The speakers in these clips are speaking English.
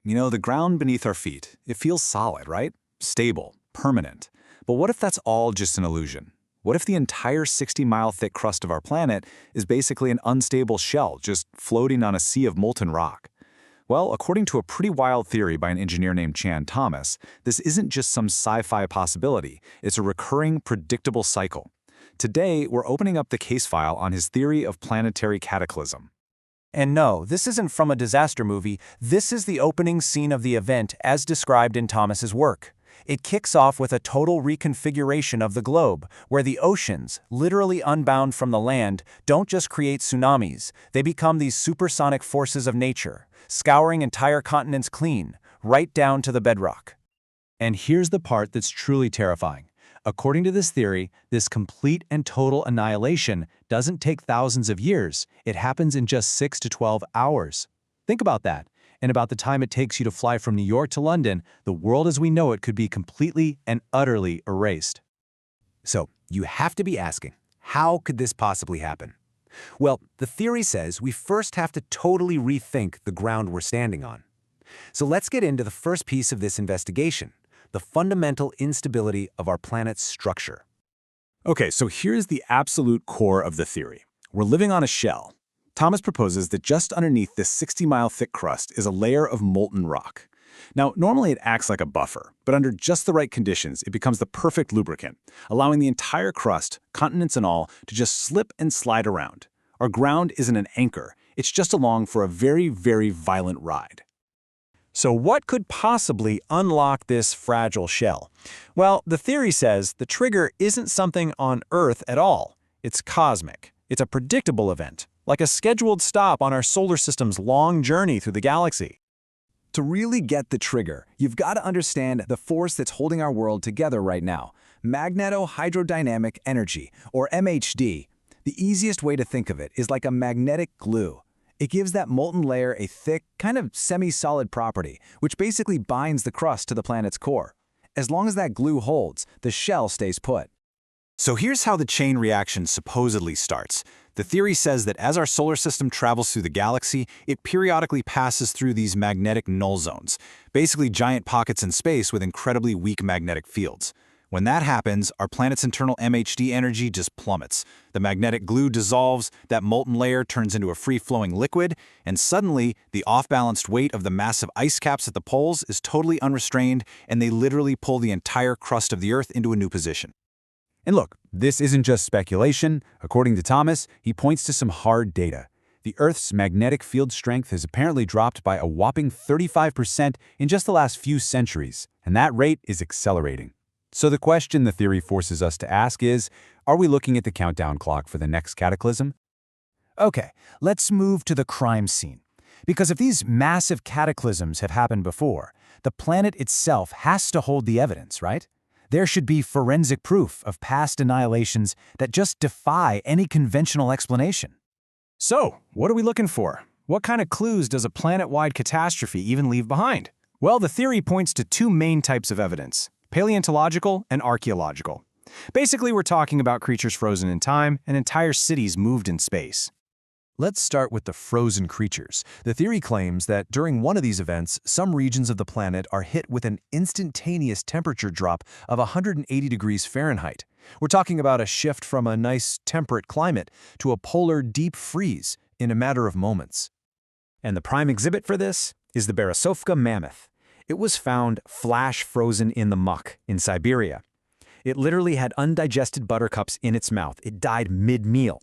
The ground beneath our feet, it feels solid, right? Stable, permanent. But what if that's all just an illusion? What if the entire 60-mile thick crust of our planet is basically an unstable shell just floating on a sea of molten rock? Well, according to a pretty wild theory by an engineer named Chan Thomas, this isn't just some sci-fi possibility, it's a recurring, predictable cycle. Today, we're opening up the case file on his theory of planetary cataclysm. And no, this isn't from a disaster movie, this is the opening scene of the event as described in Thomas's work. It kicks off with a total reconfiguration of the globe, where the oceans, literally unbound from the land, don't just create tsunamis, they become these supersonic forces of nature, scouring entire continents clean, right down to the bedrock. And here's the part that's truly terrifying. According to this theory, this complete and total annihilation doesn't take thousands of years, it happens in just 6 to 12 hours. Think about that. And about the time it takes you to fly from New York to London, the world as we know it could be completely and utterly erased. So, you have to be asking, how could this possibly happen? Well, the theory says we first have to totally rethink the ground we're standing on. So let's get into the first piece of this investigation, the fundamental instability of our planet's structure. Okay, so here's the absolute core of the theory. We're living on a shell. Thomas proposes that just underneath this 60-mile thick crust is a layer of molten rock. Now, normally it acts like a buffer, but under just the right conditions, it becomes the perfect lubricant, allowing the entire crust, continents and all, to just slip and slide around. Our ground isn't an anchor, it's just along for a very, very violent ride. So what could possibly unlock this fragile shell? Well, the theory says the trigger isn't something on Earth at all. It's cosmic. It's a predictable event, like a scheduled stop on our solar system's long journey through the galaxy. To really get the trigger, you've got to understand the force that's holding our world together right now, magnetohydrodynamic energy, or MHD. The easiest way to think of it is like a magnetic glue. It gives that molten layer a thick, kind of semi-solid property, which basically binds the crust to the planet's core. As long as that glue holds, the shell stays put. So here's how the chain reaction supposedly starts. The theory says that as our solar system travels through the galaxy, it periodically passes through these magnetic null zones, basically giant pockets in space with incredibly weak magnetic fields. When that happens, our planet's internal MHD energy just plummets. The magnetic glue dissolves, that molten layer turns into a free-flowing liquid, and suddenly, the off-balanced weight of the massive ice caps at the poles is totally unrestrained, and they literally pull the entire crust of the Earth into a new position. And look, this isn't just speculation. According to Thomas, he points to some hard data. The Earth's magnetic field strength has apparently dropped by a whopping 35% in just the last few centuries, and that rate is accelerating. So the question the theory forces us to ask is, are we looking at the countdown clock for the next cataclysm? Okay, let's move to the crime scene. Because if these massive cataclysms have happened before, the planet itself has to hold the evidence, right? There should be forensic proof of past annihilations that just defy any conventional explanation. So, what are we looking for? What kind of clues does a planet-wide catastrophe even leave behind? Well, the theory points to two main types of evidence: paleontological and archaeological. Basically, we're talking about creatures frozen in time and entire cities moved in space. Let's start with the frozen creatures. The theory claims that during one of these events, some regions of the planet are hit with an instantaneous temperature drop of 180 degrees Fahrenheit. We're talking about a shift from a nice temperate climate to a polar deep freeze in a matter of moments. And the prime exhibit for this is the Beresovka mammoth. It was found flash frozen in the muck in Siberia. It literally had undigested buttercups in its mouth. It died mid-meal.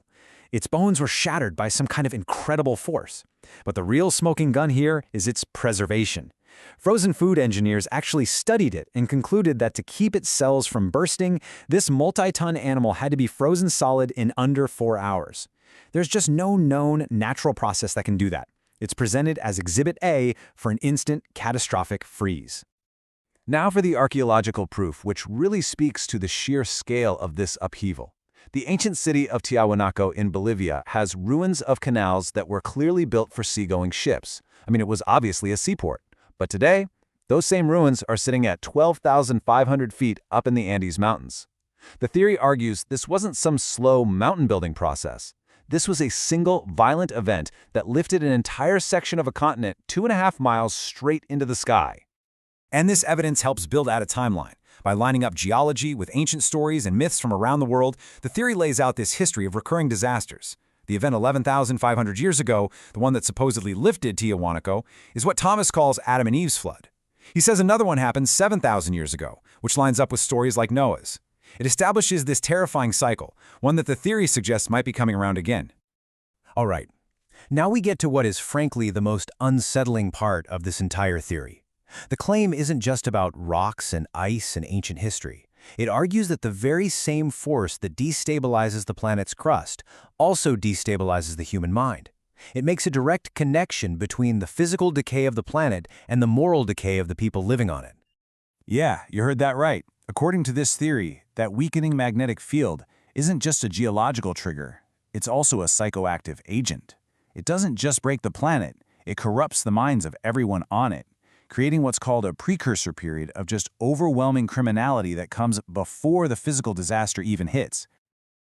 Its bones were shattered by some kind of incredible force. But the real smoking gun here is its preservation. Frozen food engineers actually studied it and concluded that to keep its cells from bursting, this multi-ton animal had to be frozen solid in under 4 hours. There's just no known natural process that can do that. It's presented as Exhibit A for an instant catastrophic freeze. Now for the archaeological proof, which really speaks to the sheer scale of this upheaval. The ancient city of Tiahuanaco in Bolivia has ruins of canals that were clearly built for seagoing ships. It was obviously a seaport. But today, those same ruins are sitting at 12,500 feet up in the Andes Mountains. The theory argues this wasn't some slow mountain-building process. This was a single, violent event that lifted an entire section of a continent 2.5 miles straight into the sky. And this evidence helps build out a timeline. By lining up geology with ancient stories and myths from around the world, the theory lays out this history of recurring disasters. The event 11,500 years ago, the one that supposedly lifted Tiahuanaco, is what Thomas calls Adam and Eve's flood. He says another one happened 7,000 years ago, which lines up with stories like Noah's. It establishes this terrifying cycle, one that the theory suggests might be coming around again. All right, now we get to what is frankly the most unsettling part of this entire theory. The claim isn't just about rocks and ice and ancient history. It argues that the very same force that destabilizes the planet's crust also destabilizes the human mind. It makes a direct connection between the physical decay of the planet and the moral decay of the people living on it. Yeah, you heard that right. According to this theory, that weakening magnetic field isn't just a geological trigger, it's also a psychoactive agent. It doesn't just break the planet, it corrupts the minds of everyone on it, creating what's called a precursor period of just overwhelming criminality that comes before the physical disaster even hits.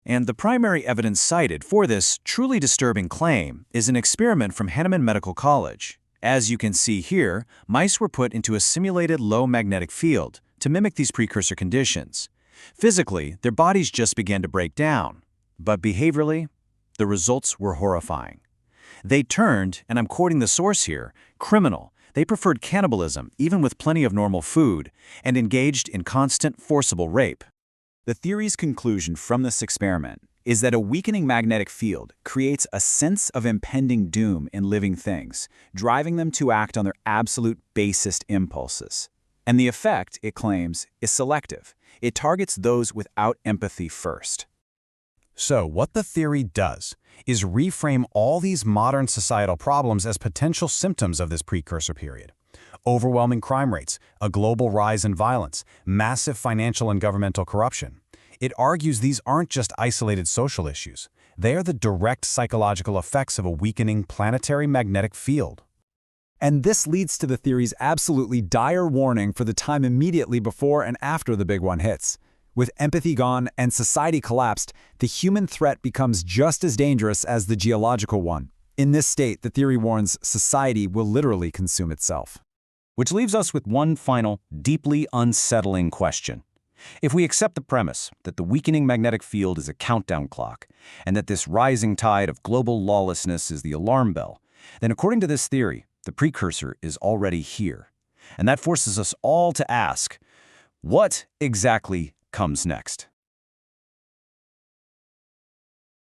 And the primary evidence cited for this truly disturbing claim is an experiment from Hahnemann Medical College. As you can see here, mice were put into a simulated low magnetic field to mimic these precursor conditions. Physically, their bodies just began to break down. But behaviorally, the results were horrifying. They turned, and I'm quoting the source here, criminal. They preferred cannibalism, even with plenty of normal food, and engaged in constant, forcible rape. The theory's conclusion from this experiment is that a weakening magnetic field creates a sense of impending doom in living things, driving them to act on their absolute basest impulses. And the effect, it claims, is selective. It targets those without empathy first. So, what the theory does is reframe all these modern societal problems as potential symptoms of this precursor period. Overwhelming crime rates, a global rise in violence, massive financial and governmental corruption. It argues these aren't just isolated social issues. They are the direct psychological effects of a weakening planetary magnetic field. And this leads to the theory's absolutely dire warning for the time immediately before and after the big one hits. With empathy gone and society collapsed, the human threat becomes just as dangerous as the geological one. In this state, the theory warns society will literally consume itself. Which leaves us with one final, deeply unsettling question. If we accept the premise that the weakening magnetic field is a countdown clock, and that this rising tide of global lawlessness is the alarm bell, then according to this theory, the precursor is already here. And that forces us all to ask, what exactly comes next?